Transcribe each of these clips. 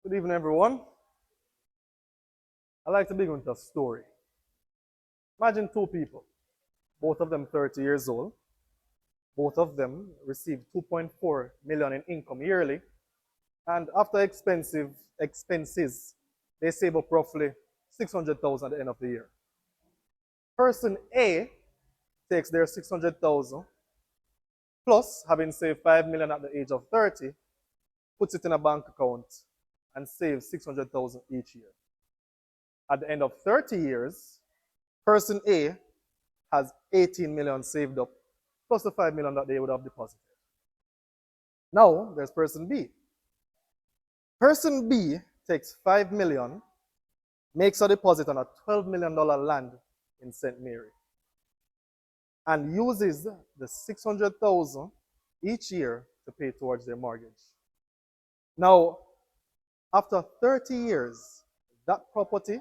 Good evening, everyone. I'd like to begin with a story. Imagine two people, both of them 30 years old. Both of them receive 2.4 million in income yearly, and after expenses, they save up roughly 600,000 at the end of the year. Person A takes their 600,000 plus having saved 5 million at the age of 30, puts it in a bank account and saves 600,000 each year. At the end of 30 years, person A has 18 million saved up, plus the 5 million that they would have deposited. Now, there's person B. Person B takes 5 million, makes a deposit on a $12 million land in St. Mary, and uses the 600,000 each year to pay towards their mortgage. Now, after 30 years, that property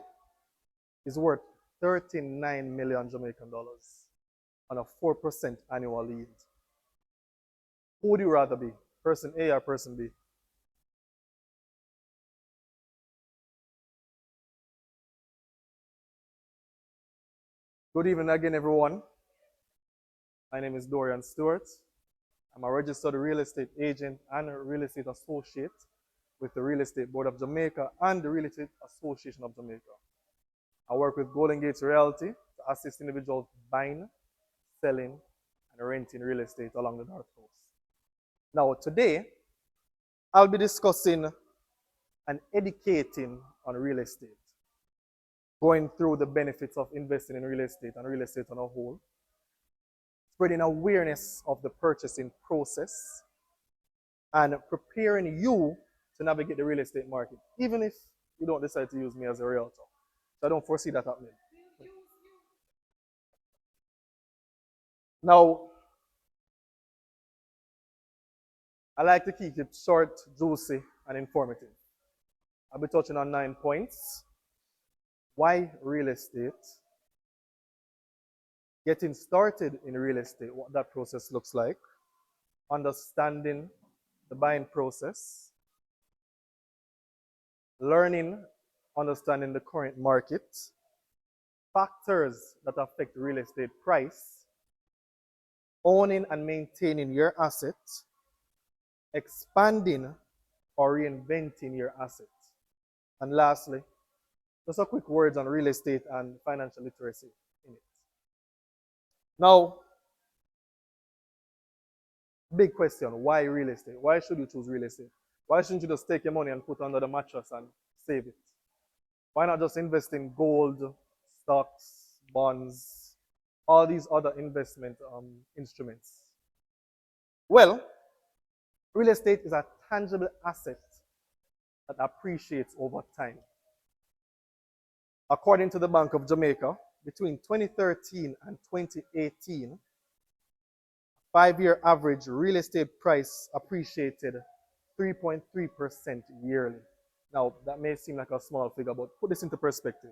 is worth 39 million Jamaican dollars on a 4% annual yield. Who would you rather be, person A or person B? Good evening again, everyone. My name is Dorian Stewart. I'm a registered real estate agent and a real estate associate with the Real Estate Board of Jamaica and the Real Estate Association of Jamaica. I work with Golden Gate Realty to assist individuals buying, selling, and renting real estate along the North Coast. Now, today, I'll be discussing and educating on real estate, going through the benefits of investing in real estate and real estate on a whole, spreading awareness of the purchasing process, and preparing you to navigate the real estate market, even if you don't decide to use me as a realtor. So I don't foresee that happening. Now, I like to keep it short, juicy, and informative. I'll be touching on 9 points. Why real estate? Getting started in real estate, what that process looks like. Understanding the buying process. Learning, understanding the current market. Factors that affect real estate price. Owning and maintaining your asset. Expanding or reinventing your asset. And lastly, just a quick words on real estate and financial literacy in it. Now, big question, why real estate? Why should you choose real estate? Why shouldn't you just take your money and put under the mattress and save it? Why not just invest in gold, stocks, bonds, all these other investment instruments? Well, real estate is a tangible asset that appreciates over time. According to the Bank of Jamaica, between 2013 and 2018, 5-year average real estate price appreciated 3.3% yearly. Now, that may seem like a small figure, but put this into perspective.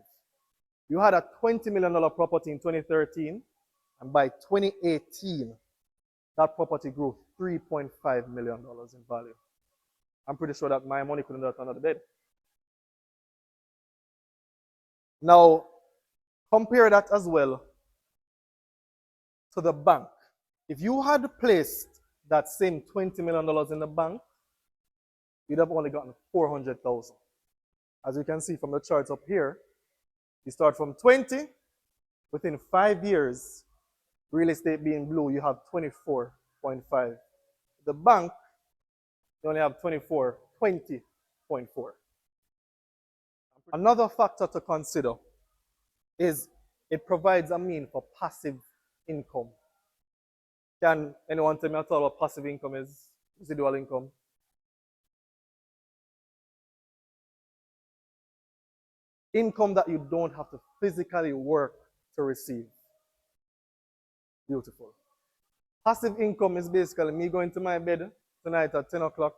You had a $20 million property in 2013, and by 2018, that property grew $3.5 million in value. I'm pretty sure that my money couldn't do that under the bed. Now, compare that as well to the bank. If you had placed that same $20 million in the bank, you'd have only gotten 400,000. As you can see from the charts up here, you start from 20, within 5 years, real estate being blue, you have 24.5. The bank, you only have 20.4. Another factor to consider is it provides a mean for passive income. Can anyone tell me at all what passive income is? Residual income? Income that you don't have to physically work to receive. Beautiful. Passive income is basically me going to my bed tonight at 10 o'clock,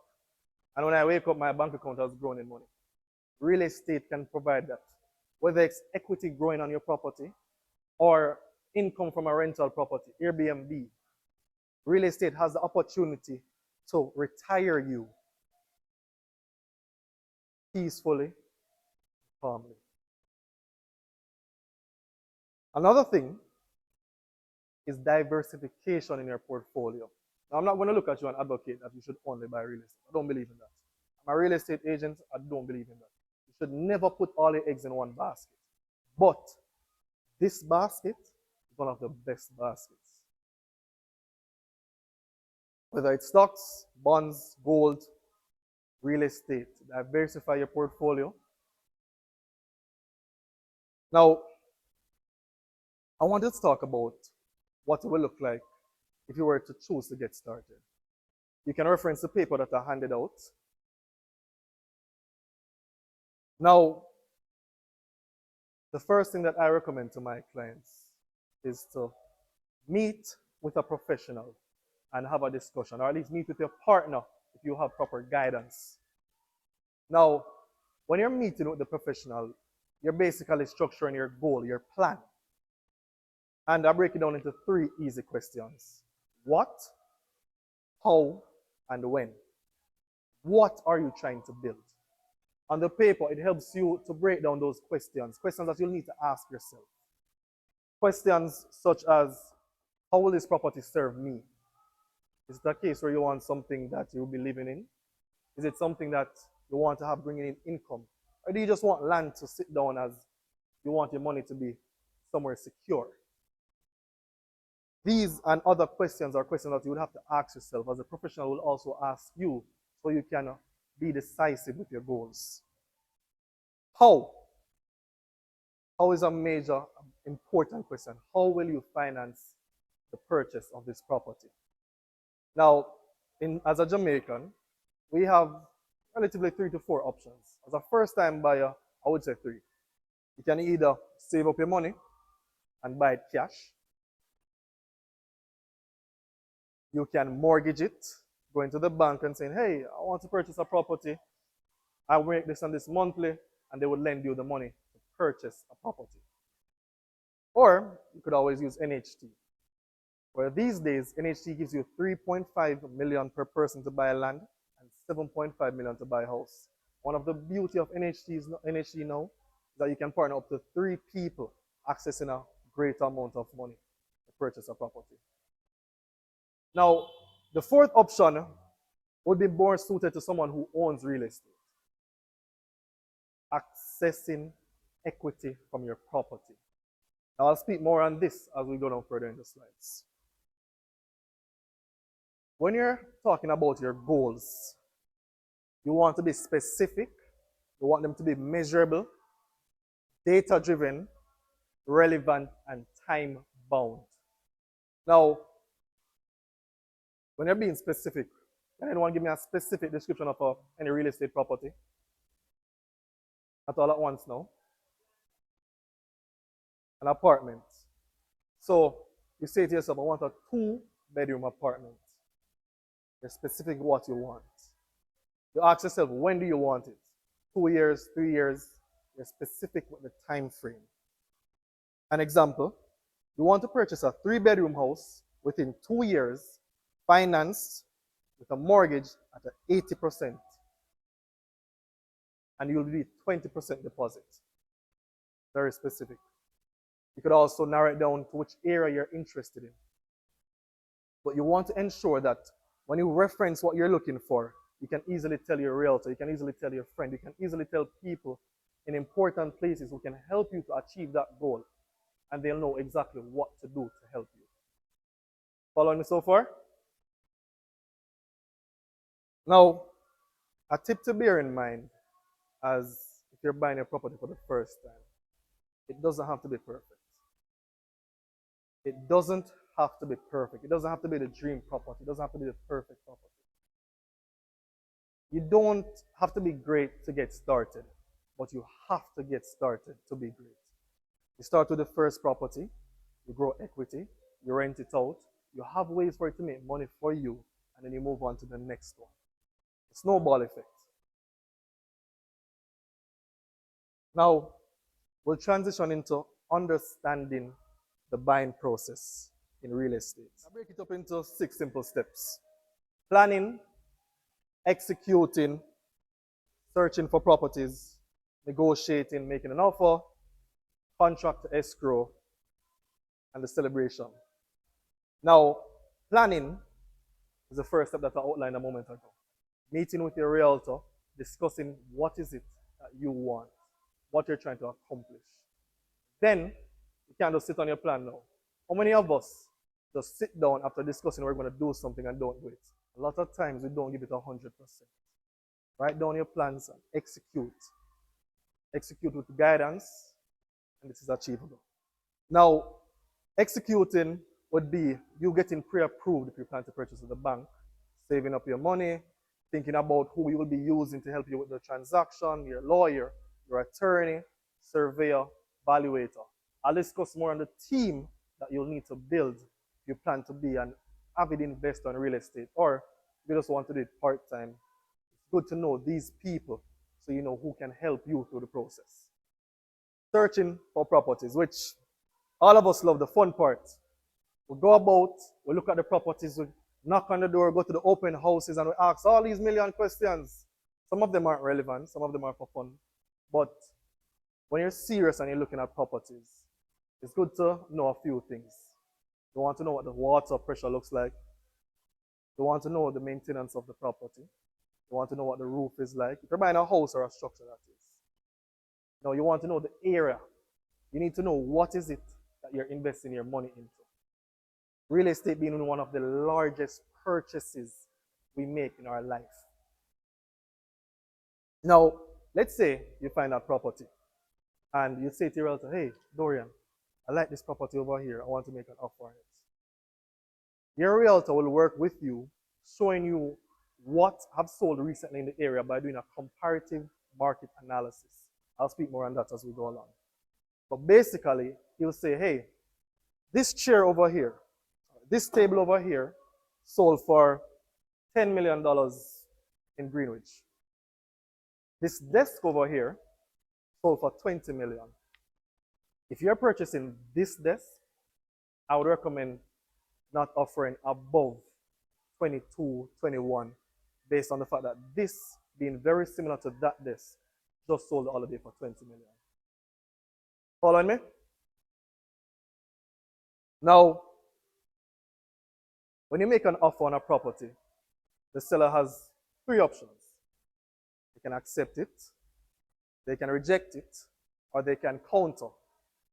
and when I wake up, my bank account has grown in money. Real estate can provide that. Whether it's equity growing on your property or income from a rental property, Airbnb, real estate has the opportunity to retire you. peacefully, calmly. Another thing is diversification in your portfolio. Now, I'm not going to look at you and advocate that you should only buy real estate. I don't believe in that. I'm a real estate agent. I don't believe in that. You should never put all your eggs in one basket. But this basket is one of the best baskets. Whether it's stocks, bonds, gold, real estate, diversify your portfolio. Now, I wanted to talk about what it will look like if you were to choose to get started. You can reference the paper that I handed out. Now, the first thing that I recommend to my clients is to meet with a professional and have a discussion, or at least meet with your partner if you have proper guidance. Now, when you're meeting with the professional, you're basically structuring your goal, your plan. And I break it down into 3 easy questions. What, how, and when. What are you trying to build? On the paper, it helps you to break down those questions that you'll need to ask yourself. Questions such as, how will this property serve me? Is it a case where you want something that you'll be living in? Is it something that you want to have bringing in income? Or do you just want land to sit down as you want your money to be somewhere secure? These and other questions are questions that you would have to ask yourself, as a professional will also ask you, so you can be decisive with your goals. How? How is a major important question. How will you finance the purchase of this property? Now, as a Jamaican, we have relatively 3 to 4 options. As a first-time buyer, I would say 3. You can either save up your money and buy it cash. You can mortgage it, go into the bank and say, hey, I want to purchase a property. I make this and this monthly, and they would lend you the money to purchase a property. Or you could always use NHT, where these days NHT gives you 3.5 million per person to buy land and 7.5 million to buy a house. One of the beauty of NHT now is that you can partner up to 3 people accessing a great amount of money to purchase a property. Now, the 4th option would be more suited to someone who owns real estate. Accessing equity from your property. Now, I'll speak more on this as we go down further in the slides. When you're talking about your goals, you want to be specific, you want them to be measurable, data-driven, relevant, and time-bound. Now, when you're being specific, can anyone give me a specific description of any real estate property? Not all at once now. An apartment. So you say to yourself, I want a 2-bedroom apartment. You're specific what you want. You ask yourself, when do you want it? 2 years, 3 years. You're specific with the time frame. An example, you want to purchase a 3-bedroom house within 2 years, financed with a mortgage at 80%. And you'll need 20% deposit. Very specific. You could also narrow it down to which area you're interested in. But you want to ensure that when you reference what you're looking for, you can easily tell your realtor, you can easily tell your friend, you can easily tell people in important places who can help you to achieve that goal. And they'll know exactly what to do to help you. Following me so far? Now, a tip to bear in mind as if you're buying a property for the first time, it doesn't have to be perfect. It doesn't have to be perfect. It doesn't have to be the dream property. It doesn't have to be the perfect property. You don't have to be great to get started, but you have to get started to be great. You start with the first property, you grow equity, you rent it out, you have ways for it to make money for you, and then you move on to the next one. The snowball effect. Now, we'll transition into understanding the buying process in real estate. I break it up into 6 simple steps. Planning, executing, searching for properties, negotiating, making an offer, contract to escrow, and the celebration. Now, planning is the first step that I outlined a moment ago. Meeting with your realtor, discussing what is it that you want, what you're trying to accomplish. Then, you can't just sit on your plan now. How many of us just sit down after discussing we're going to do something and don't do it? A lot of times we don't give it 100%. Write down your plans and execute. Execute with guidance, and this is achievable. Now, executing would be you getting pre-approved if you plan to purchase at the bank, saving up your money, thinking about who you will be using to help you with the transaction, your lawyer, your attorney, surveyor, valuator. I'll discuss more on the team that you'll need to build if you plan to be an avid investor in real estate, or if you just want to do it part-time. It's good to know these people so you know who can help you through the process. Searching for properties, which all of us love the fun part. We go about, we look at the properties, we knock on the door, go to the open houses, and we ask all these million questions. Some of them aren't relevant, some of them are for fun. But when you're serious and you're looking at properties, it's good to know a few things. You want to know what the water pressure looks like. You want to know the maintenance of the property. You want to know what the roof is like. If you're buying a house or a structure, that is. Now, you want to know the area. You need to know what is it that you're investing your money into. Real estate being one of the largest purchases we make in our life. Now, let's say you find a property and you say to your realtor, hey, Dorian, I like this property over here. I want to make an offer on it. Your realtor will work with you, showing you what have sold recently in the area by doing a comparative market analysis. I'll speak more on that as we go along. But basically, he'll say, hey, this chair over here, this table over here, sold for $10 million in Greenwich. This desk over here sold for $20 million. If you're purchasing this desk, I would recommend not offering above 22, 21, based on the fact that this, being very similar to that desk, just sold the other day for 20 million. Following me? Now, when you make an offer on a property, the seller has three options. They can accept it, they can reject it, or they can counter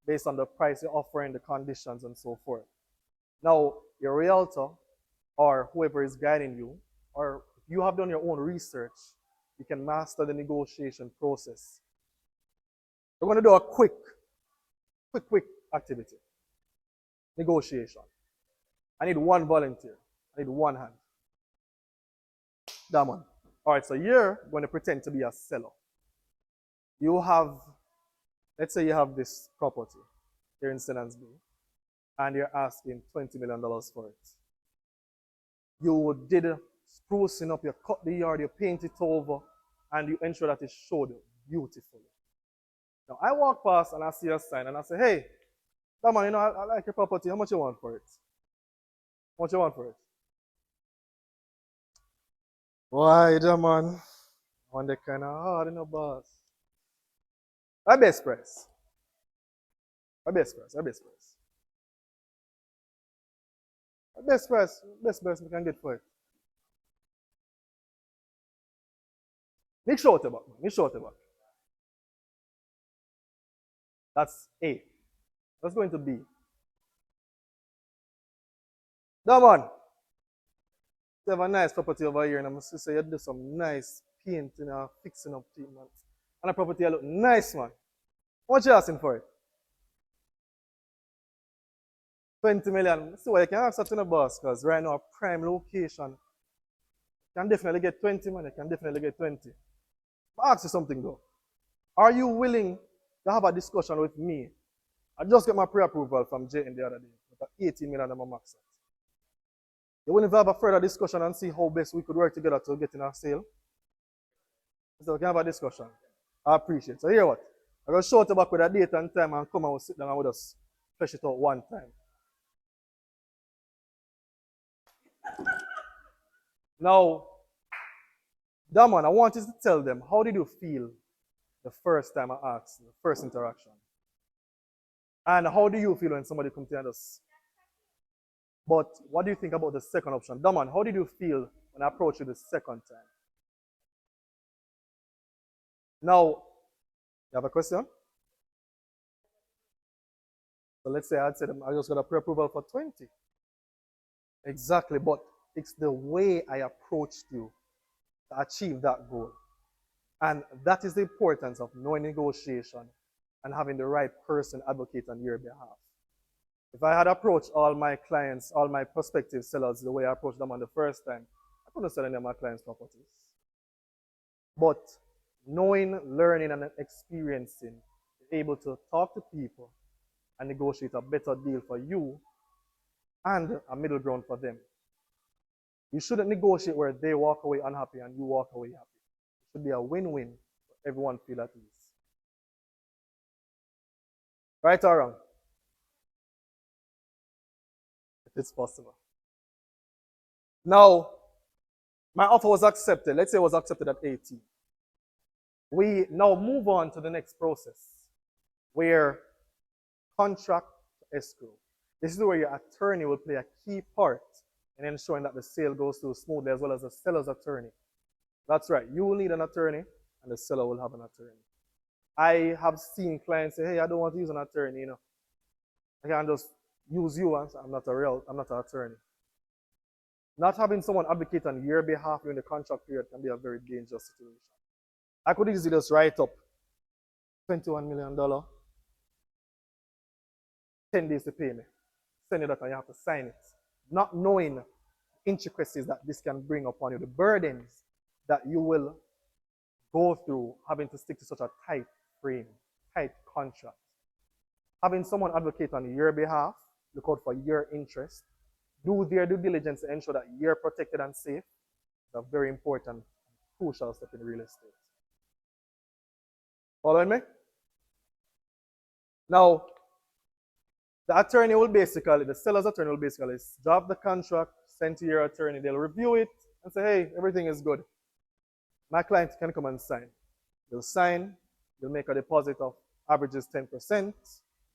based on the price you're offering, the conditions, and so forth. Now, your realtor or whoever is guiding you, or if you have done your own research, you can master the negotiation process. We're going to do a quick activity. Negotiation. I need one volunteer. I need one hand. That one. All right, so you're going to pretend to be a seller. You have, let's say you have this property here in St. Bay, and you're asking $20 million for it. You did sprucing up, you cut the yard, you paint it over, and you ensure that it showed beautifully. Now, I walk past and I see a sign and I say, hey, that man, you know, I like your property. How much you want for it? How much you want for it? Why, that man? On the kind of hard, you know, boss. My best price. My best price. My best price. My best price. Best price we can get for it. Make sure about it. Make sure about it. That's A. Let's go into B. That man. You have a nice property over here, and I'm going to say you do some nice painting and fixing up treatment. And the property look nice, man. What you asking for it? 20 million. See what you can ask that to the boss, because right now, a prime location. You can definitely get 20, man. You can definitely get 20. But ask you something though. Are you willing to have a discussion with me? I just got my pre-approval from JN the other day with 18 million on my max. You willing to have a further discussion and see how best we could work together to get in a sale? So we can have a discussion. I appreciate it. So here what? I'm going to show it back with a date and time and come and we'll sit down and we'll just flesh it out one time. Now, Daman, I want you to tell them, how did you feel the first time I asked, the first interaction? And how do you feel when somebody comes to us? But what do you think about the second option? Daman, how did you feel when I approached you the second time? Now, you have a question? So let's say I'd said I just got a pre-approval for 20. Exactly, but it's the way I approached you to achieve that goal. And that is the importance of knowing negotiation and having the right person advocate on your behalf. If I had approached all my clients, all my prospective sellers the way I approached them on the first time, I couldn't sell any of my clients' properties. But knowing, learning, and experiencing, able to talk to people and negotiate a better deal for you and a middle ground for them. You shouldn't negotiate where they walk away unhappy and you walk away happy. It should be a win-win for everyone feel at ease. Right or wrong? It's possible. Now, my offer was accepted. Let's say it was accepted at 18. We now move on to the next process, where contract escrow. This is where your attorney will play a key part in ensuring that the sale goes through smoothly, as well as the seller's attorney. That's right. You will need an attorney, and the seller will have an attorney. I have seen clients say, "Hey, I don't want to use an attorney. I can just use you, and I'm not an attorney." Not having someone advocate on your behalf during the contract period can be a very dangerous situation. I could easily just write up $21 million, 10 days to pay me. Send you that and you have to sign it. Not knowing the intricacies that this can bring upon you, the burdens that you will go through having to stick to such a tight frame, tight contract. Having someone advocate on your behalf, look out for your interest, do their due diligence to ensure that you're protected and safe. It's a very important, crucial step in real estate. Following me? Now, the seller's attorney will basically draft the contract, send to your attorney, they'll review it and say, hey, everything is good. My client can come and sign. They'll sign, they'll make a deposit of averages 10%.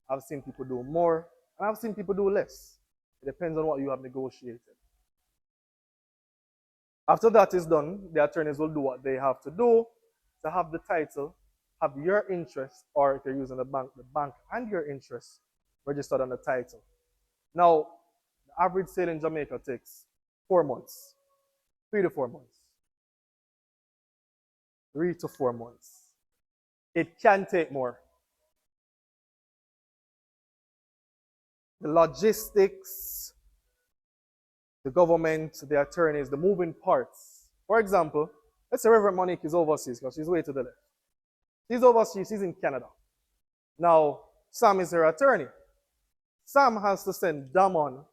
I've seen people do more, and I've seen people do less. It depends on what you have negotiated. After that is done, the attorneys will do what they have to do to have the title, have your interest, or if you're using the bank and your interest registered on the title. Now, the average sale in Jamaica takes 4 months, 3 to 4 months. 3 to 4 months. It can take more. The logistics, the government, the attorneys, the moving parts. For example, let's say Reverend Monique is overseas because she's way to the left. She's overseas, she's in Canada. Now, Sam is her attorney. Sam has to send Damon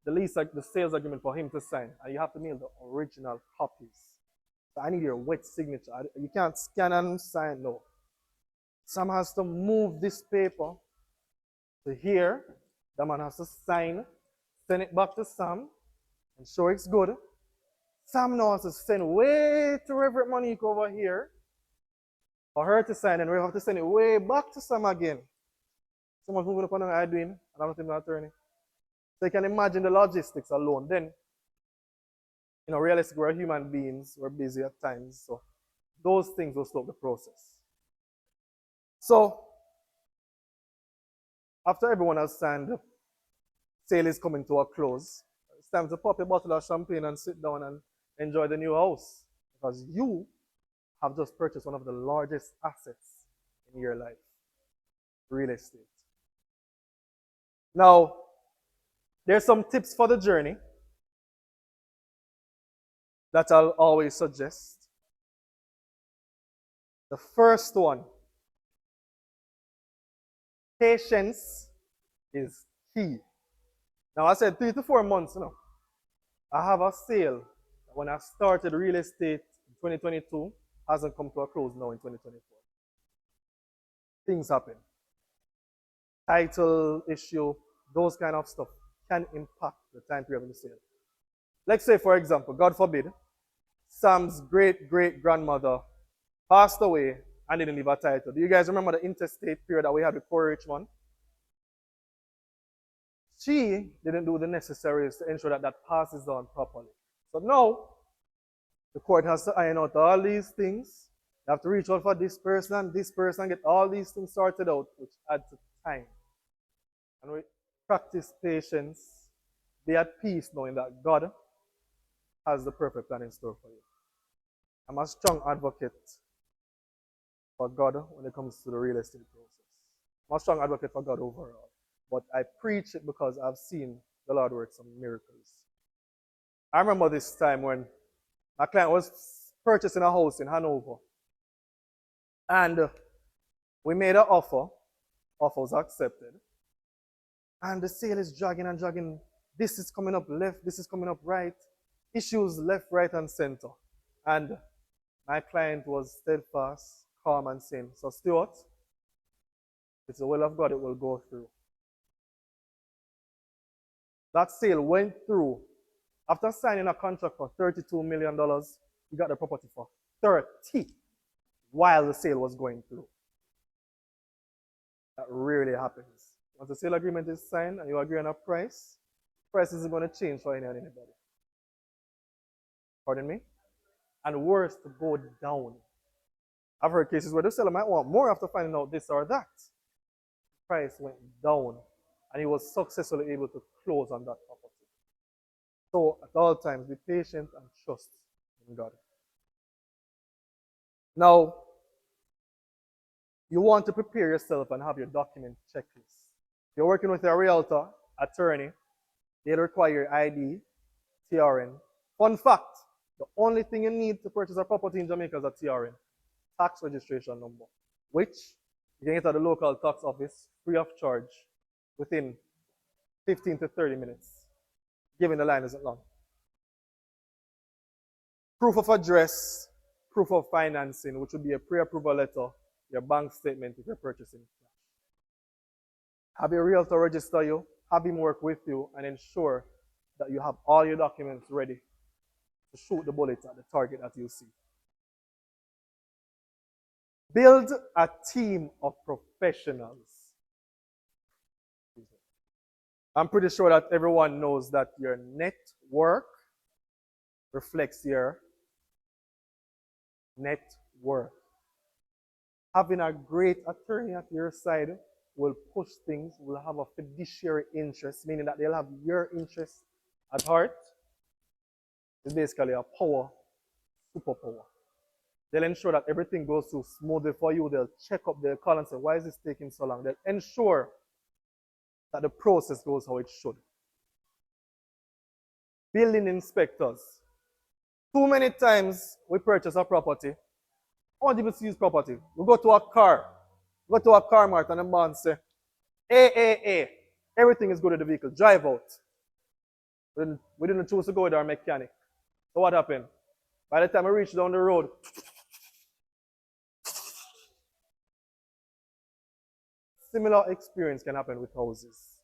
the sales agreement for him to sign, and you have to mail the original copies. So I need your wet signature. You can't scan and sign, no. Sam has to move this paper to here. Damon has to sign, send it back to Sam, and show it's good. Sam now has to send way to Reverend Monique over here for her to sign, and we have to send it way back to Sam again. Someone's moving up on what I'm doing, and I'm not even an attorney. So you can imagine the logistics alone. Then, realistically, we're human beings, we're busy at times, so those things will stop the process. So, after everyone has signed, sale is coming to a close. It's time to pop a bottle of champagne and sit down and enjoy the new house, because you have just purchased one of the largest assets in your life, real estate. Now, there's some tips for the journey that I'll always suggest. The first one, patience is key. Now, I said 3 to 4 months, I have a sale when I started real estate in 2022, hasn't come to a close now in 2024. Things happen. Title issue, those kind of stuff can impact the time period of the sale. Let's say, for example, God forbid, Sam's great-great-grandmother passed away and didn't leave a title. Do you guys remember the interstate period that we had with Corey Richmond? She didn't do the necessaries to ensure that that passes on properly. So now, the court has to iron out all these things. You have to reach out for this person, get all these things sorted out, which adds to time. And we practice patience, be at peace knowing that God has the perfect plan in store for you. I'm a strong advocate for God when it comes to the real estate process. I'm a strong advocate for God overall. But I preach it because I've seen the Lord work some miracles. I remember this time when my client was purchasing a house in Hanover. And we made an offer. Offer was accepted. And the sale is dragging and dragging. This is coming up left, this is coming up right. Issues left, right, and center. And my client was steadfast, calm, and saying, so Stewart, it's the will of God, it will go through. That sale went through. After signing a contract for $32 million, he got the property for 30 while the sale was going through. That rarely happens. Once the sale agreement is signed and you agree on a price, price isn't going to change for any and anybody. Pardon me? And worse, to go down. I've heard cases where the seller might want more after finding out this or that. The price went down and he was successfully able to close on that property. So at all times, be patient and trust in God. Now, you want to prepare yourself and have your document checklist. If you're working with a realtor, attorney, they'll require your ID, TRN. Fun fact, the only thing you need to purchase a property in Jamaica is a TRN, tax registration number, which you can get at the local tax office free of charge within 15 to 30 minutes, given the line isn't long. Proof of address, proof of financing, which would be a pre-approval letter, your bank statement if you're purchasing. Have your realtor register you, have him work with you, and ensure that you have all your documents ready to shoot the bullet at the target that you see. Build a team of professionals. I'm pretty sure that everyone knows that your network reflects your net worth. Having a great attorney at your side will push things, will have a fiduciary interest, meaning that they'll have your interest at heart. It's basically a power, superpower. They'll ensure that everything goes through smoothly for you. They'll check up, they'll call and say, why is this taking so long? They'll ensure that the process goes how it should. Building inspectors. Too many times we purchase a property. I want people to use property. We go to a car. We go to a car mart and the man say, hey, everything is good with the vehicle. Drive out. We didn't choose to go with our mechanic. So what happened? By the time we reach down the road, similar experience can happen with houses.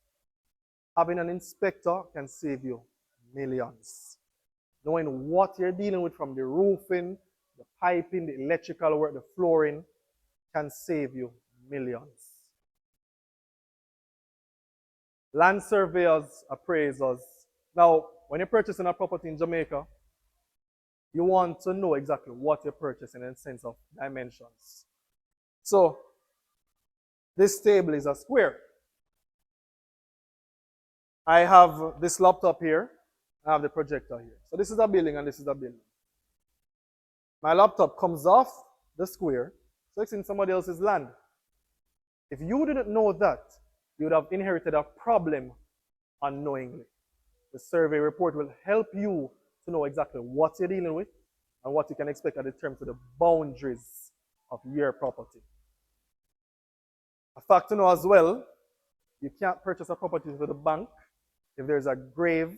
Having an inspector can save you millions. Knowing what you're dealing with from the roofing, the piping, the electrical work, the flooring can save you millions. Land surveyors, appraisers. Now, when you're purchasing a property in Jamaica, you want to know exactly what you're purchasing in the sense of dimensions. So, this table is a square. I have this laptop here. I have the projector here. So this is a building and this is a building. My laptop comes off the square, so it's in somebody else's land. If you didn't know that, you would have inherited a problem unknowingly. The survey report will help you to know exactly what you're dealing with and what you can expect in terms of the boundaries of your property. A fact to know as well, you can't purchase a property with a bank if there's a grave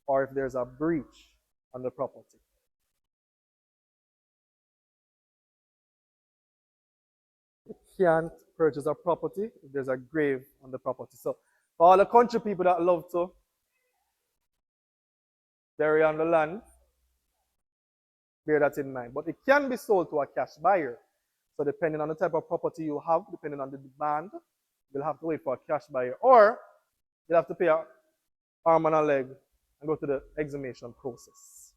or if there's a breach on the property. You can't purchase a property if there's a grave on the property. So for all the country people that love to bury on the land, Bear that in mind. But it can be sold to a cash buyer. So depending on the type of property you have, depending on the demand, you'll have to wait for a cash buyer. Or you'll have to pay an arm and a leg and go to the exhumation process.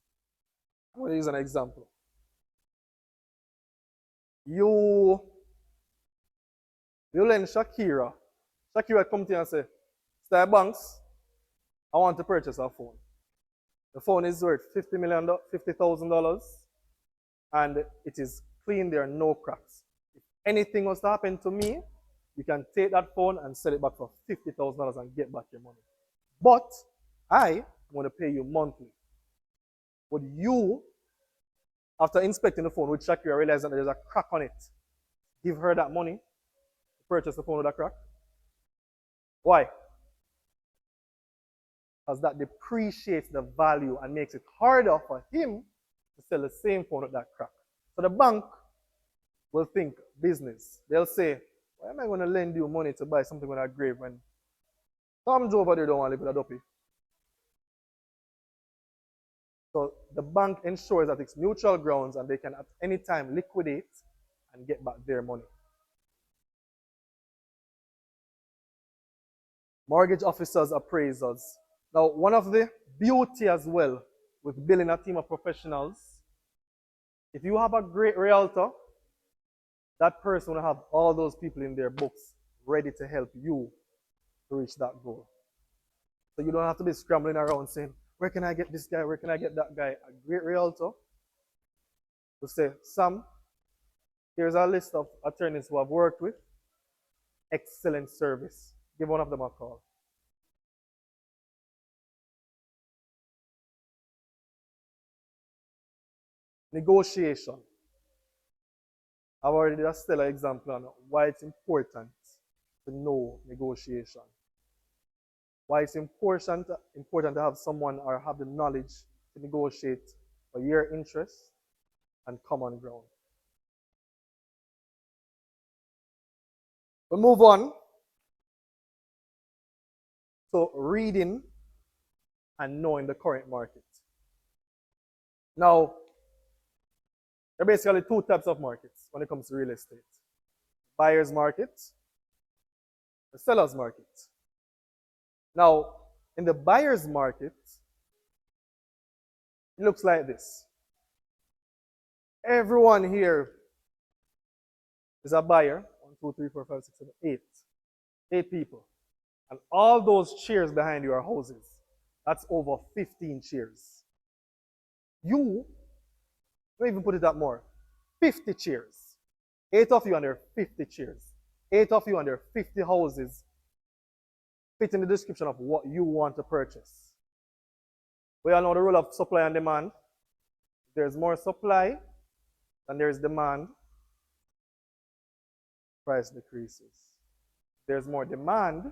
I'm going to use an example. You lend Shakira. Shakira come to you and say, Star Banks, I want to purchase a phone. The phone is worth $50,000 and it is clean, there are no cracks. If anything was to happen to me, you can take that phone and sell it back for $50,000 and get back your money. But I am going to pay you monthly. But you, after inspecting the phone with Shakira, realize that there's a crack on it. Give her that money to purchase the phone with a crack. Why? Because that depreciates the value and makes it harder for him to sell the same phone with that crack. So the bank will think business. They'll say, why am I going to lend you money to buy something with a grave when Tom Joe over there don't want to live with a duppy? So the bank ensures that it's neutral grounds and they can at any time liquidate and get back their money. Mortgage officers, appraisers. Now, one of the beauty as well with building a team of professionals, if you have a great realtor, that person will have all those people in their books ready to help you to reach that goal. So you don't have to be scrambling around saying, where can I get this guy? Where can I get that guy? A great realtor will say, Sam, here's a list of attorneys who I've worked with. Excellent service. Give one of them a call. Negotiation. I've already did a stellar example on why it's important to know negotiation. Why it's important to have someone or have the knowledge to negotiate for your interests and common ground. We move on. So reading and knowing the current market. Now, there are basically two types of markets when it comes to real estate. Buyer's market, the seller's market. Now, in the buyer's market, it looks like this. Everyone here is a buyer. 1, 2, 3, 4, 5, 6, 7, 8. 8 people. And all those chairs behind you are houses. That's over 15 chairs. You, don't even put it up more. 50 chairs. 8 of you and there are 50 chairs. 8 of you and there are 50 houses fit in the description of what you want to purchase. We all know the rule of supply and demand. There's more supply than there is demand. Price decreases. There's more demand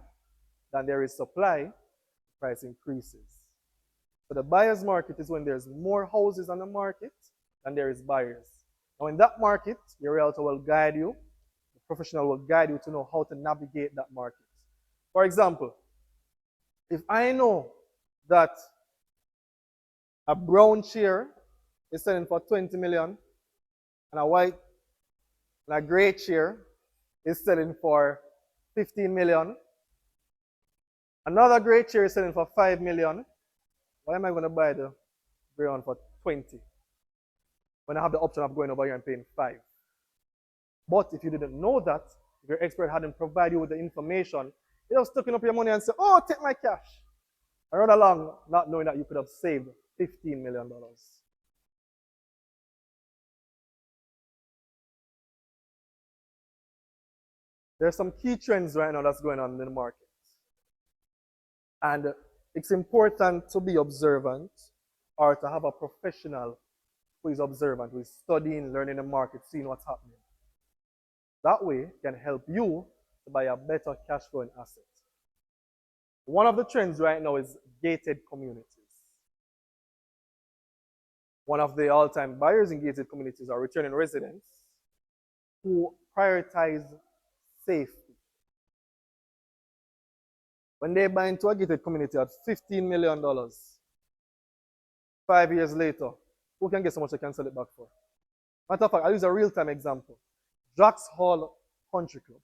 than there is supply. Price increases. So the buyer's market is when there's more houses on the market than there is buyers. Now in that market, your realtor will guide you. The professional will guide you to know how to navigate that market. For example, if I know that a brown chair is selling for 20 million and a white and a gray chair is selling for 15 million, another gray chair is selling for 5 million, why am I going to buy the gray one for 20 when I have the option of going over here and paying 5? But if you didn't know that, if your expert hadn't provided you with the information, you just taking up your money and say, oh, take my cash. And run along not knowing that you could have saved $15 million. There are some key trends right now that's going on in the market. And it's important to be observant or to have a professional who is observant, who is studying, learning the market, seeing what's happening. That way can help you to buy a better cash flowing asset. One of the trends right now is gated communities. One of the all-time buyers in gated communities are returning residents who prioritize safety. When they buy into a gated community at $15 million, 5 years later, Who can guess how much they can sell it back for? Matter of fact, I'll use a real-time example. Drax Hall Country Club.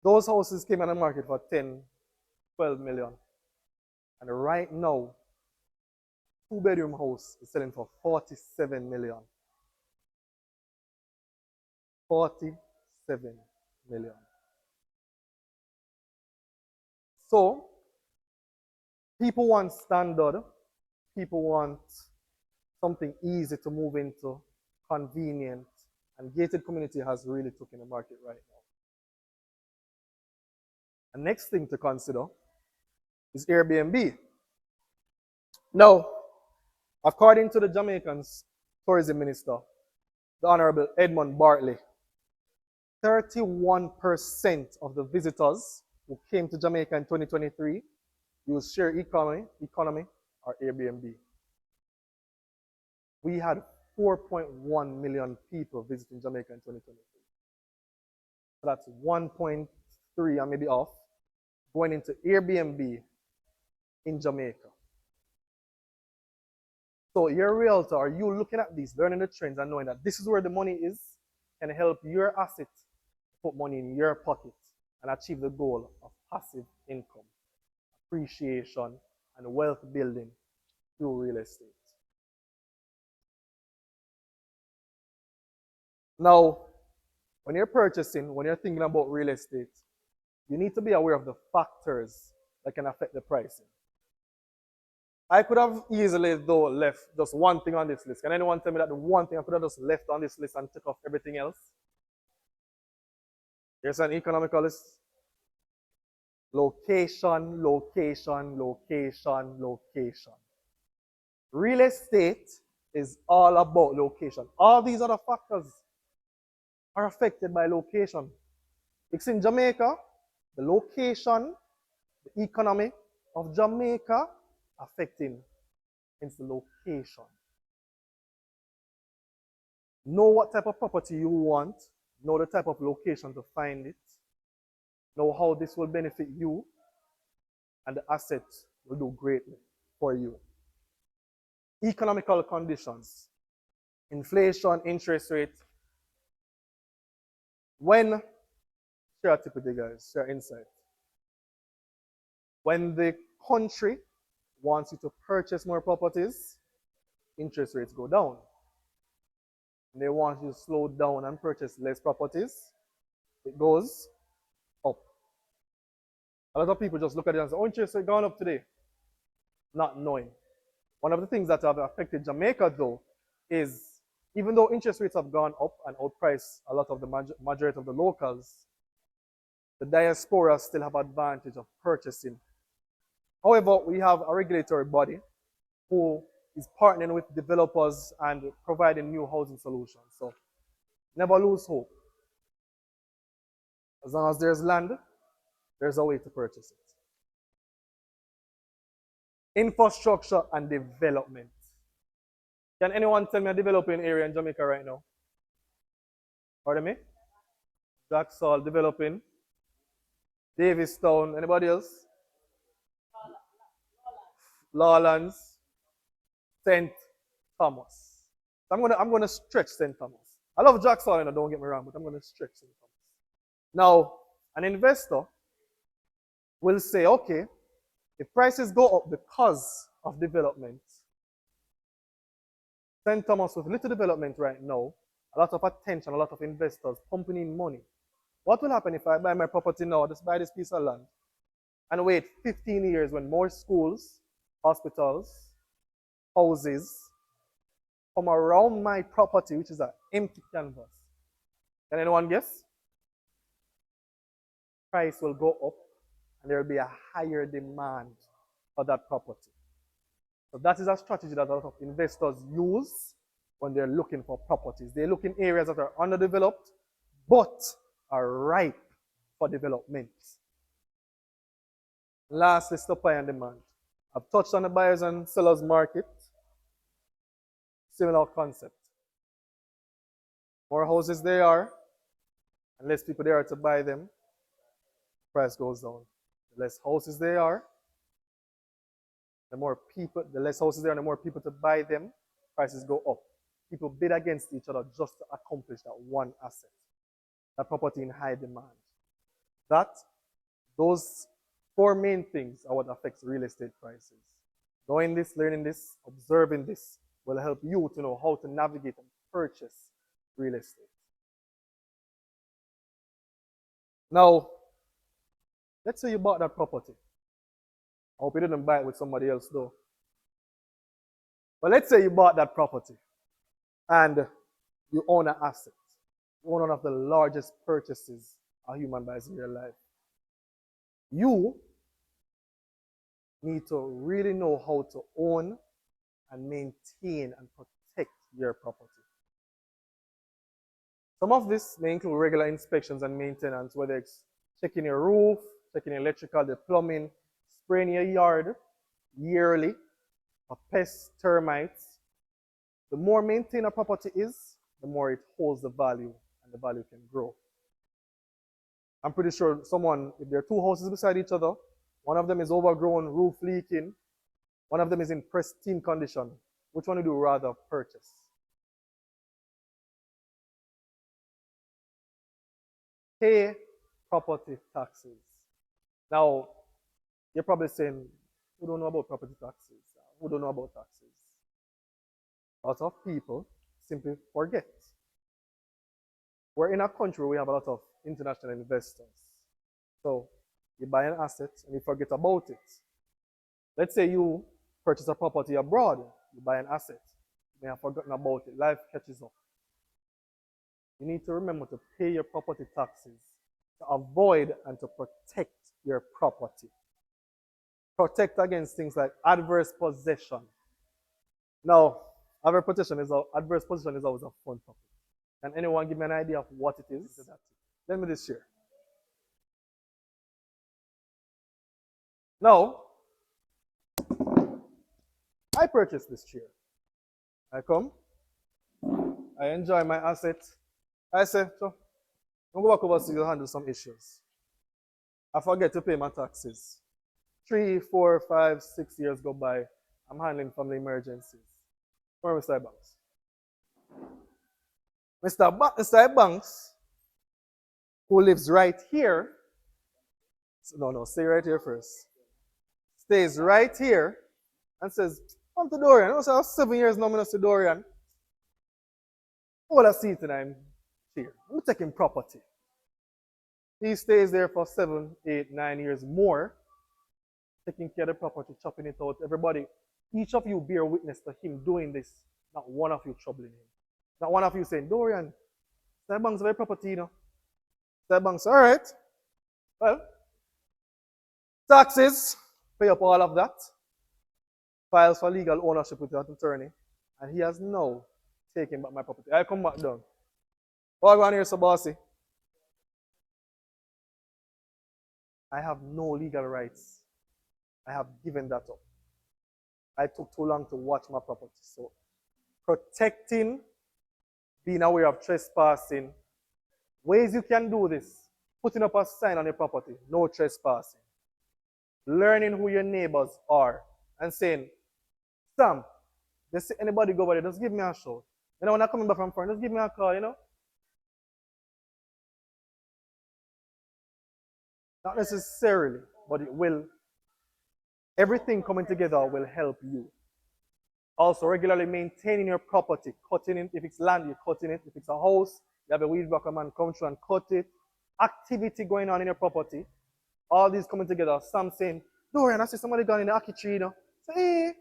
Those houses came on the market for 10, 12 million. And right now, two-bedroom house is selling for 47 million. 47 million. So, people want standard. People want something easy to move into, convenient. And gated community has really taken the market right now. The next thing to consider is Airbnb. Now, according to the Jamaican tourism minister, the Honorable Edmund Bartley, 31% of the visitors who came to Jamaica in 2023 used share economy or Airbnb. We had 4.1 million people visiting Jamaica in 2023. So that's 1.3, and maybe off, going into Airbnb in Jamaica. So your realtor, are you looking at this, learning the trends and knowing that this is where the money is, can help your asset put money in your pocket and achieve the goal of passive income, appreciation, and wealth building through real estate. Now, when you're purchasing, when you're thinking about real estate, you need to be aware of the factors that can affect the pricing. I could have easily, though, left just one thing on this list. Can anyone tell me that the one thing I could have just left on this list and took off everything else? Here's an economical list. Location, location, location, location. Real estate is all about location. All these other factors are affected by location. It's in Jamaica, the location, the economy of Jamaica affecting is the location. Know what type of property you want, know the type of location to find it, know how this will benefit you, and the asset will do greatly for you. Economical conditions, inflation, interest rate. When, share a tip with you guys, share insight. When the country wants you to purchase more properties, interest rates go down. When they want you to slow down and purchase less properties, it goes up. A lot of people just look at it and say, oh, interest rate gone up today, not knowing. One of the things that have affected Jamaica, though, is even though interest rates have gone up and outpriced a lot of the majority of the locals, the diaspora still have advantage of purchasing. However, we have a regulatory body who is partnering with developers and providing new housing solutions. So never lose hope. As long as there's land, there's a way to purchase it. Infrastructure and development. Can anyone tell me a developing area in Jamaica right now? Pardon me? Jacksall developing. Davistown. Anybody else? Lawlands. St. Thomas. I'm gonna stretch St. Thomas. I love Jacksall, don't get me wrong, but I'm gonna stretch St. Thomas. Now, an investor will say, okay, if prices go up because of development, St. Thomas with little development right now, a lot of attention, a lot of investors pumping in money. What will happen if I buy my property now, just buy this piece of land, and wait 15 years when more schools, hospitals, houses come around my property, which is an empty canvas? Can anyone guess? Price will go up and there will be a higher demand for that property. So that is a strategy that a lot of investors use when they're looking for properties. They look in areas that are underdeveloped but are ripe for development. Lastly, supply and demand. I've touched on the buyers and sellers market. Similar concept. More houses there are, and less people there are to buy them, price goes down. The less houses there are, the less houses there are, and the more people to buy them, prices go up. People bid against each other just to accomplish that one asset, that property in high demand. Those four main things are what affects real estate prices. Knowing this, learning this, observing this will help you to know how to navigate and purchase real estate. Now, let's say you bought that property. I hope you didn't buy it with somebody else though. But let's say you bought that property and you own an asset. You own one of the largest purchases a human buys in their life. You need to really know how to own and maintain and protect your property. Some of this may include regular inspections and maintenance, whether it's checking your roof, checking your electrical, the plumbing, spraying your yard yearly for pests, termites. The more maintained a property is, the more it holds the value and the value can grow. I'm pretty sure someone, if there are two houses beside each other, one of them is overgrown, roof leaking, one of them is in pristine condition, which one would you rather purchase? Pay property taxes. Now, you're probably saying, who don't know about property taxes? Who don't know about taxes? A lot of people simply forget. We're in a country where we have a lot of international investors. So you buy an asset and you forget about it. Let's say you purchase a property abroad, you buy an asset, you may have forgotten about it, life catches up. You need to remember to pay your property taxes to avoid and to protect your property. Protect against things like adverse possession. Now, adverse possession is always a fun topic. Can anyone give me an idea of what it is? Let me this share. Now, I purchased this chair. I come, I enjoy my asset. I say, so, I'm going to walk overseas to handle some issues. I forget to pay my taxes. 3, 4, 5, 6 years go by. I'm handling family emergencies. Where Mr. Banks? Mr. Banks, who lives right here, no, stay right here first. Stays right here and says, come to Dorian. I have 7 years now, I'm not to Dorian. All I see tonight, I'm here. I'm taking property. He stays there for 7, 8, 9 years more, taking care of the property, chopping it out. Everybody, each of you bear witness to him doing this. Not one of you troubling him. Not one of you saying, Dorian, Mr. Banks very property, you know. Mr. Banks, all right. Well, taxes, pay up all of that. Files for legal ownership with that attorney. And he has now taken back my property. I come back down. All go on here, so bossy. I have no legal rights. I have given that up. I took too long to watch my property. So protecting, being aware of trespassing, ways you can do this. Putting up a sign on your property, no trespassing. Learning who your neighbors are and saying, Sam, just see anybody go over there, just give me a shout. You know, when I'm coming back from front, just give me a call, you know. Not necessarily, but it will. Everything coming together will help you. Also, regularly maintaining your property, cutting it. If it's land, you're cutting it. If it's a house, you have a weed whacker man come through and cut it. Activity going on in your property. All these coming together. Some saying, Dorian, I see somebody gone in the Aki tree, you know. Say, hey,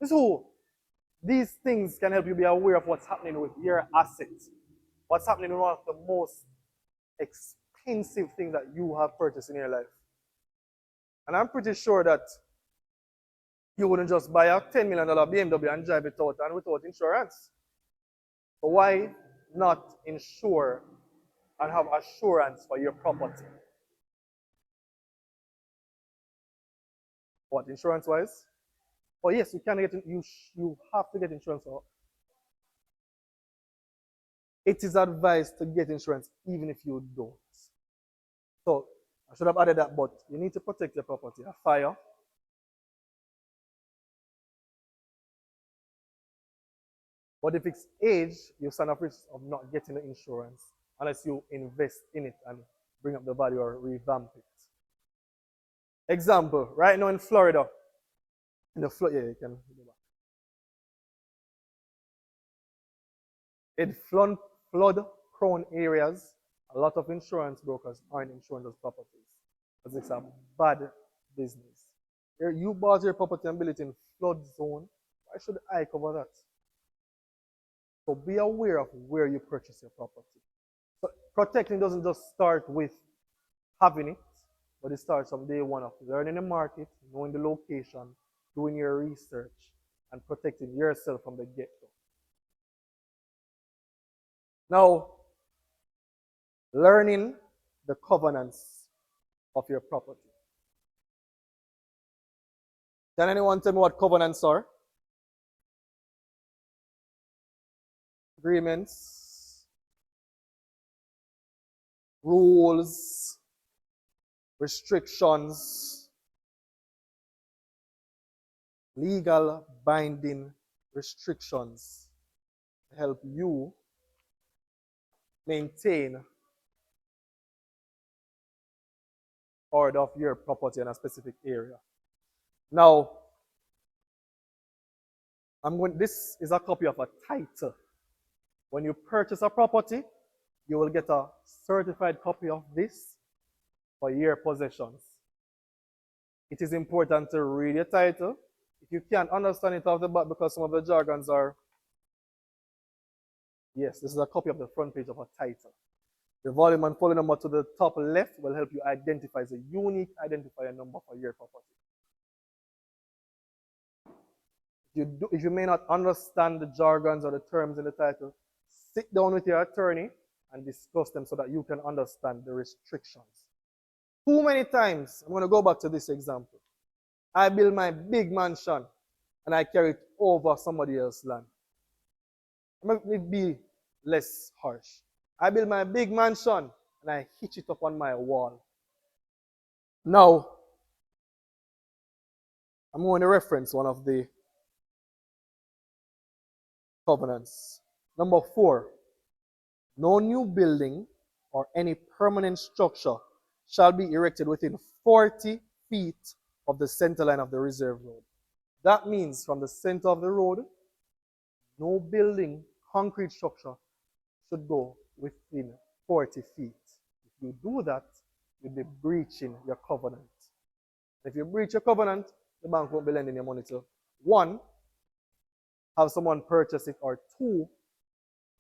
this who? These things can help you be aware of what's happening with your assets. What's happening with one of the most expensive things that you have purchased in your life. And I'm pretty sure that you wouldn't just buy a $10 million BMW and drive it out and without insurance. So why not insure and have assurance for your property? What, insurance-wise? Oh yes, you can get you have to get insurance. It is advised to get insurance even if you don't. So I should have added that, but you need to protect your property. A fire, But if it's age, you stand up risk of not getting the insurance unless you invest in it and bring up the value or revamp it. Example, right now in Florida, in the flood, yeah, you can go back. In flood-prone areas, a lot of insurance brokers aren't insuring those properties because it's a bad business. You bought your property and built it in flood zone. Why should I cover that? So be aware of where you purchase your property. So protecting doesn't just start with having it, but it starts from day one of learning the market, knowing the location, doing your research, and protecting yourself from the get-go. Now, learning the covenants of your property. Can anyone tell me what covenants are? Agreements, rules, restrictions, legal binding restrictions to help you maintain order of your property in a specific area. Now, this is a copy of a title. When you purchase a property, you will get a certified copy of this for your possessions. It is important to read your title. If you can't understand it off the back because some of the jargons are, yes, this is a copy of the front page of a title. The volume and folio number to the top left will help you identify as a unique identifier number for your property. If you may not understand the jargons or the terms in the title, sit down with your attorney and discuss them so that you can understand the restrictions. Too many times, I'm going to go back to this example. I build my big mansion and I carry it over somebody else's land. Let me be less harsh. I build my big mansion and I hitch it up on my wall. Now, I'm going to reference one of the covenants. Number 4, no new building or any permanent structure shall be erected within 40 feet of the center line of the reserve road. That means from the center of the road, no building, concrete structure should go within 40 feet. If you do that, you'll be breaching your covenant. If you breach your covenant, the bank won't be lending your money to 1, have someone purchase it, or 2,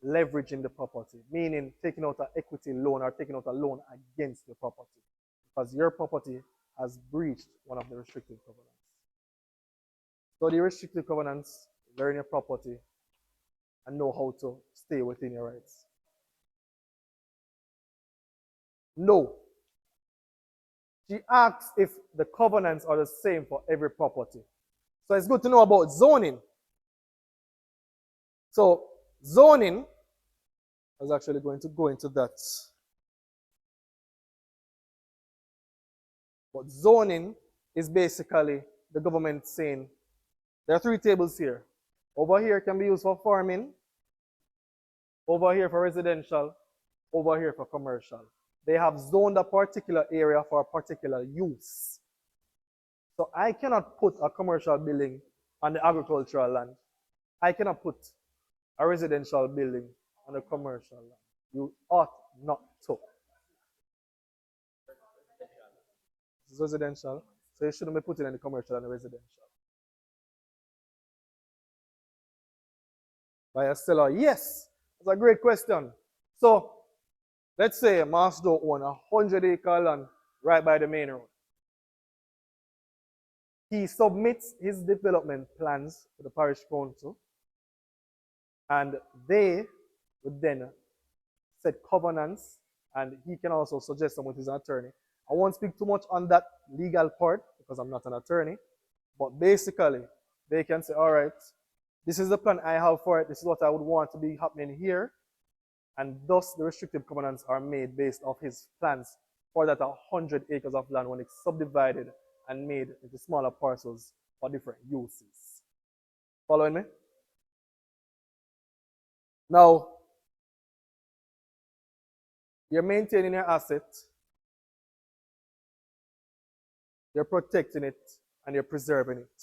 leveraging the property, meaning taking out an equity loan or taking out a loan against the property because your property has breached one of the restrictive covenants. So the restrictive covenants, learn your property and know how to stay within your rights. No. She asks if the covenants are the same for every property. So it's good to know about zoning. So zoning, I was actually going to go into that. But zoning is basically the government saying, there are 3 tables here. Over here can be used for farming, over here for residential, over here for commercial. They have zoned a particular area for a particular use. So I cannot put a commercial building on the agricultural land. I cannot put a residential building on the commercial land. You ought not to. This is residential, so you shouldn't be putting any commercial and residential. By a seller, yes, that's a great question. So let's say Masdo owns a 100-acre land right by the main road. He submits his development plans to the parish council, and they would then set covenants, and he can also suggest them with his attorney. I won't speak too much on that legal part because I'm not an attorney, but basically they can say, all right, this is the plan I have for it, this is what I would want to be happening here, and thus the restrictive covenants are made based off his plans for that 100 acres of land when it's subdivided and made into smaller parcels for different uses. Following me? Now, you're maintaining your asset, you're protecting it, and you're preserving it.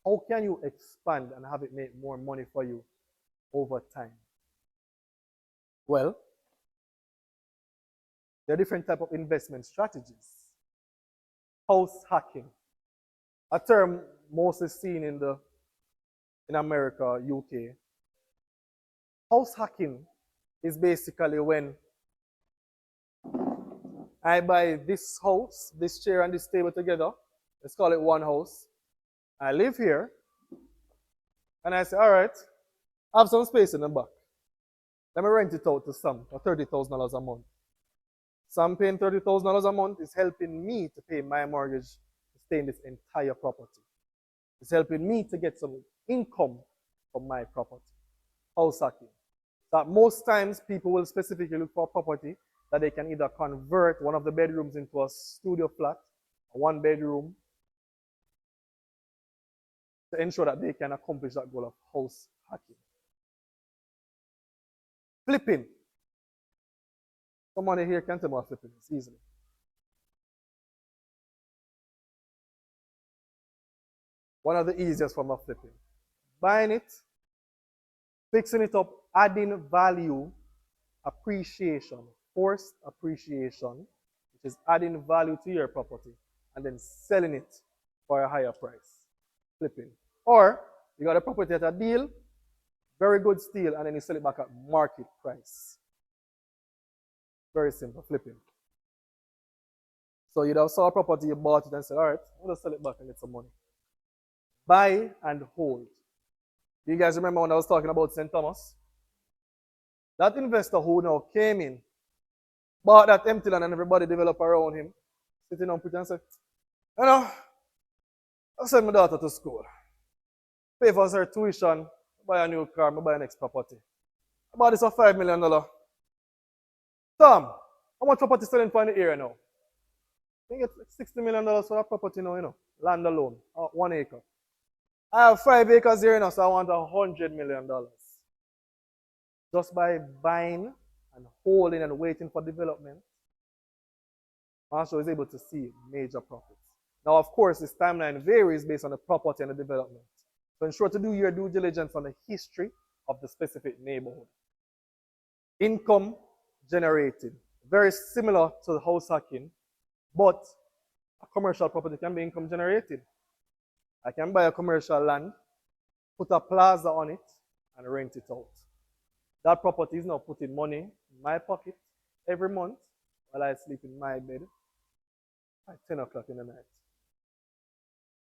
How can you expand and have it make more money for you over time? Well, there are different types of investment strategies. House hacking, a term mostly seen in America, UK. House hacking is basically when I buy this house, this chair, and this table together. Let's call it one house. I live here, and I say, all right, I have some space in the back. Let me rent it out to some for $30,000 a month. Some paying $30,000 a month is helping me to pay my mortgage to stay in this entire property. It's helping me to get some income from my property. House hacking. That most times people will specifically look for a property that they can either convert one of the bedrooms into a studio flat, a one bedroom, to ensure that they can accomplish that goal of house hacking. Flipping. Somebody here can tell me what flipping is easily. One of the easiest forms of flipping. Buying it, fixing it up, adding value, appreciation, forced appreciation, which is adding value to your property, and then selling it for a higher price. Flipping. Or you got a property at a deal, very good steal, and then you sell it back at market price. Very simple, flipping. So you saw a property, you bought it and said, all right, I'm going to sell it back and get some money. Buy and hold. Do you guys remember when I was talking about St. Thomas? That investor who now came in, bought that empty land and everybody developed around him, sitting on pretty and said, you know, I'll send my daughter to school. Pay for her tuition, buy a new car, buy a next property. I bought this for $5 million. Tom, how much property selling for in the area now? I think it's $60 million for that property now, land alone, 1 acre. I have 5 acres here now, so I want $100 million. Just by buying and holding and waiting for development, Marshall is able to see major profits. Now, of course, this timeline varies based on the property and the development. So ensure to do your due diligence on the history of the specific neighborhood. Income generated. Very similar to the house hacking, but a commercial property can be income generated. I can buy a commercial land, put a plaza on it, and rent it out. That property is now putting money in my pocket every month while I sleep in my bed at 10 o'clock in the night.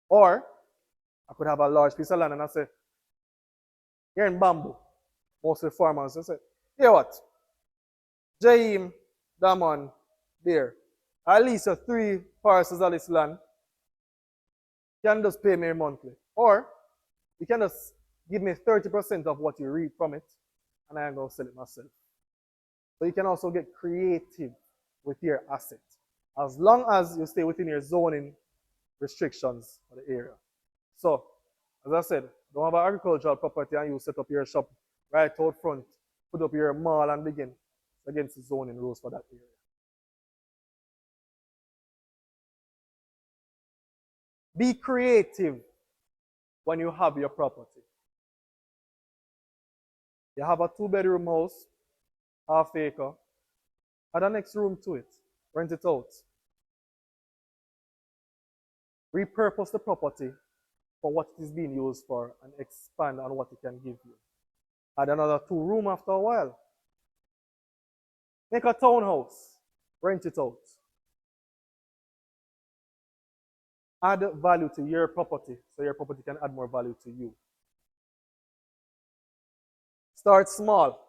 Or I could have a large piece of land and I say, here in Bamboo, mostly farmers, I say, here what? Jaim, Damon, there. At least 3 parcels of this land. You can just pay me monthly. Or you can just give me 30% of what you reap from it, and I'm going to sell it myself. So you can also get creative with your asset, as long as you stay within your zoning restrictions for the area. So, as I said, don't have an agricultural property and you set up your shop right out front, put up your mall and begin against the zoning rules for that area. Be creative when you have your property. You have a 2-bedroom house, half acre, add a next room to it, rent it out. Repurpose the property for what it is being used for and expand on what it can give you. Add another 2 rooms after a while. Make a townhouse, rent it out. Add value to your property so your property can add more value to you. Start small.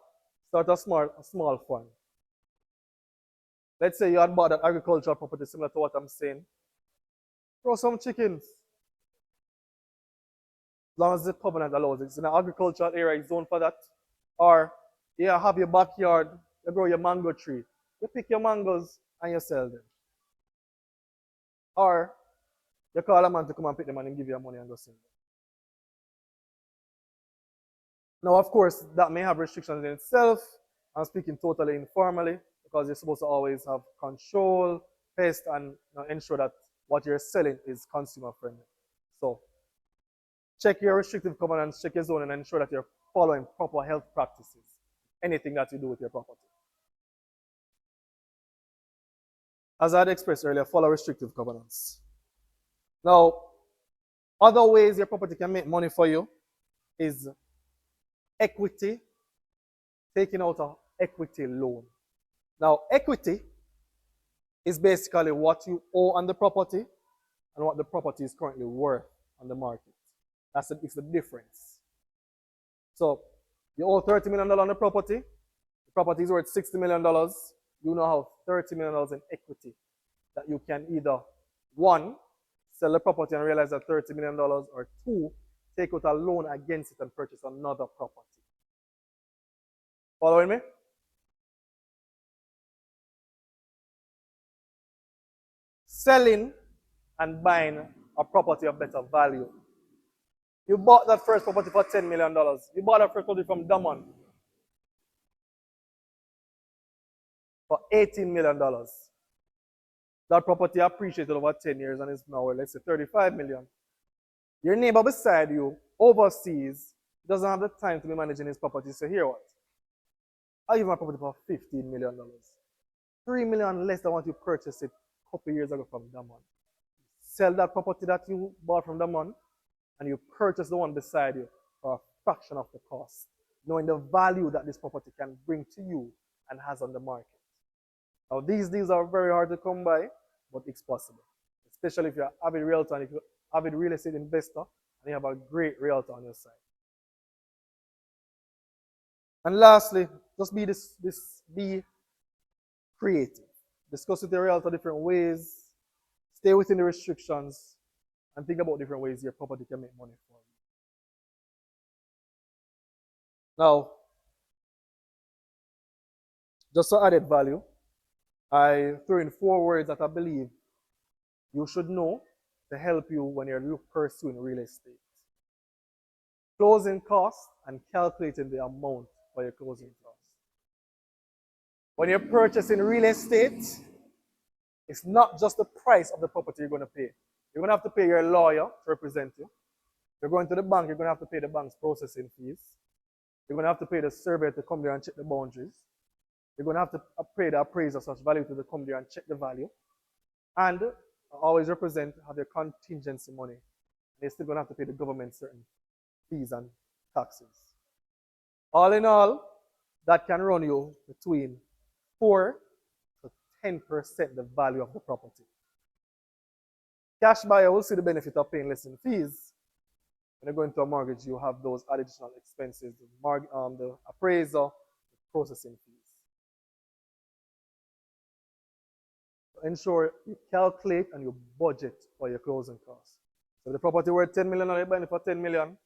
Start a small fund. Let's say you had bought an agricultural property similar to what I'm saying. Throw some chickens. As long as the covenant allows it. It's in an agricultural area, it's zoned for that. Or you have your backyard, you grow your mango tree. You pick your mangoes and you sell them. Or you call a man to come and pick them and give you money and go sell them. Now, of course, that may have restrictions in itself. I'm speaking totally informally because you're supposed to always have control, pest, and ensure that what you're selling is consumer friendly. So check your restrictive covenants, check your zone, and ensure that you're following proper health practices. Anything that you do with your property. As I had expressed earlier, follow restrictive covenants. Now, other ways your property can make money for you is equity, taking out an equity loan. Now, equity is basically what you owe on the property and what the property is currently worth on the market. It's the difference. So, you owe $30 million on the property is worth $60 million. You now have $30 million in equity that you can either, one, sell the property and realize that $30 million, or two, take out a loan against it and purchase another property. Following me? Selling and buying a property of better value. You bought that first property for $10 million. You bought that first property from Dorian for $18 million. That property appreciated over 10 years and is now, let's say, $35 million. Your neighbor beside you, overseas, doesn't have the time to be managing his property. So here what? I give my property for $15 million. $3 million less than what you purchased it a couple years ago from Dorian. Sell that property that you bought from Dorian and you purchase the one beside you for a fraction of the cost, knowing the value that this property can bring to you and has on the market. Now, these deals are very hard to come by, but it's possible, especially if you're an avid realtor and if you're an avid real estate investor and you have a great realtor on your side. And lastly, just be creative. Discuss with your realtor different ways, stay within the restrictions, and think about different ways your property can make money for you. Now, just for added value, I threw in 4 words that I believe you should know to help you when you're pursuing real estate. Closing costs and calculating the amount for your closing costs. When you're purchasing real estate, it's not just the price of the property you're going to pay. You're going to have to pay your lawyer to represent you. You're going to the bank, you're going to have to pay the bank's processing fees. You're going to have to pay the surveyor to come there and check the boundaries. You're going to have to pay the appraiser such value to come there and check the value. And always have your contingency money. And you're still going to have to pay the government certain fees and taxes. All in all, that can run you between 4 to 10% the value of the property. Cash buyer will see the benefit of paying less in fees. When you go into a mortgage, you have those additional expenses, the appraiser, the processing fees. Ensure you calculate and you budget for your closing costs. So if the property worth $10 million and you're buying it for $10 million,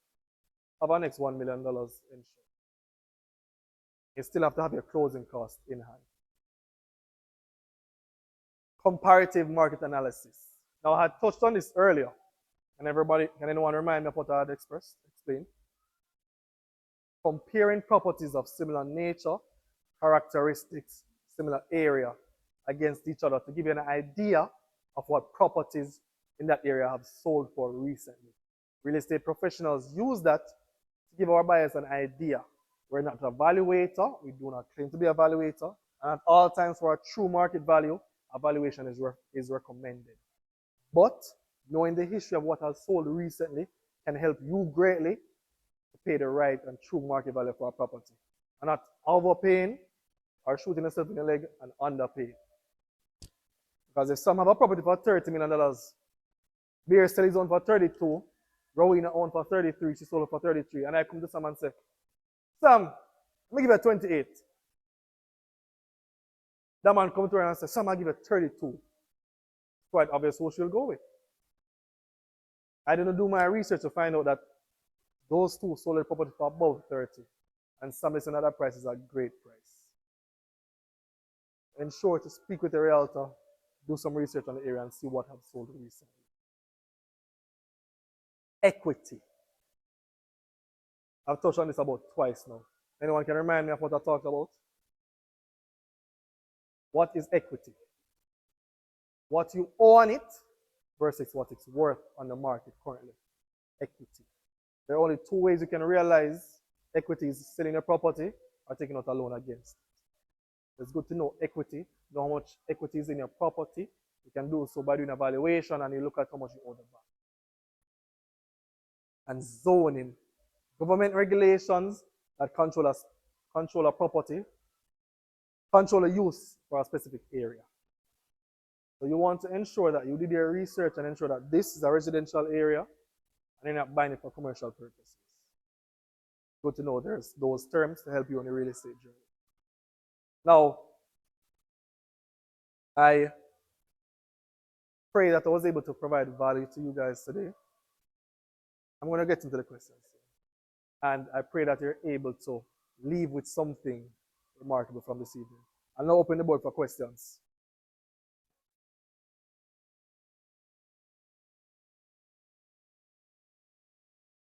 have an next $1 million insured. You still have to have your closing costs in hand. Comparative market analysis. Now, I had touched on this earlier. Can anyone remind me of what I had explained? Comparing properties of similar nature, characteristics, similar area against each other to give you an idea of what properties in that area have sold for recently. Real estate professionals use that to give our buyers an idea. We're not a valuator. We do not claim to be a valuator. And at all times for a true market value, a valuation is recommended. But knowing the history of what has sold recently can help you greatly to pay the right and true market value for a property. And not overpaying or shooting yourself in the leg and underpaying. Because if some have a property for $30 million, Bear sells his own for 32, Rowena owned for 33, she sold it for 33, and I come to Sam and say, Sam, let me give it 28. That man comes to her and says, Sam, I'll give it 32. It's quite obvious who she'll go with. I didn't do my research to find out that those two sold the property for about 30. And Sam is another price is a great price. Ensure to speak with the realtor, do some research on the area and see what have sold recently. Equity. I've touched on this about twice now. Anyone can remind me of what I talked about? What is equity? What you own it versus what it's worth on the market currently. Equity. There are only two ways you can realize equity is selling your property or taking out a loan against it. It's good to know equity, know how much equity is in your property. You can do so by doing a valuation and you look at how much you owe the bank. And zoning. Government regulations that control a property, control a use for a specific area. So you want to ensure that you did your research and ensure that this is a residential area and you're not buying it for commercial purposes. Good to know there's those terms to help you on the real estate journey. Now, I pray that I was able to provide value to you guys today. I'm going to get into the questions. And I pray that you're able to leave with something remarkable from this evening. I'll now open the board for questions.